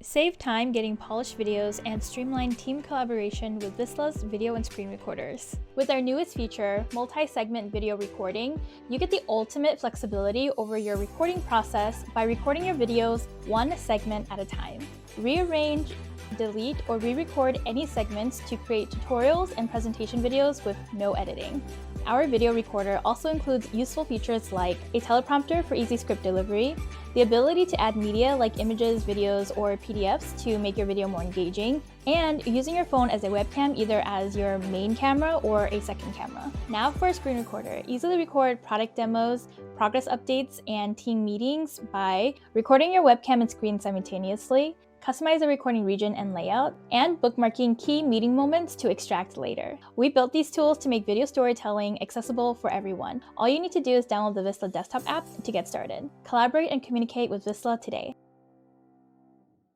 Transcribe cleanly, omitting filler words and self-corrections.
Save time getting polished videos and streamline team collaboration with Visla's video and screen recorders. With our newest feature, multi-segment video recording, you get the ultimate flexibility over your recording process by recording your videos one segment at a time. Rearrange, delete, or re-record any segments to create tutorials and presentation videos with no editing. Our video recorder also includes useful features like a teleprompter for easy script delivery, the ability to add media like images, videos, or PDFs to make your video more engaging, and using your phone as a webcam either as your main camera or a second camera. Now for a screen recorder, easily record product demos, progress updates, and team meetings by recording your webcam and screen simultaneously, customize the recording region and layout, and bookmarking key meeting moments to extract later. We built these tools to make video storytelling accessible for everyone. All you need to do is download the Visla desktop app to get started. Collaborate and communicate with Visla today.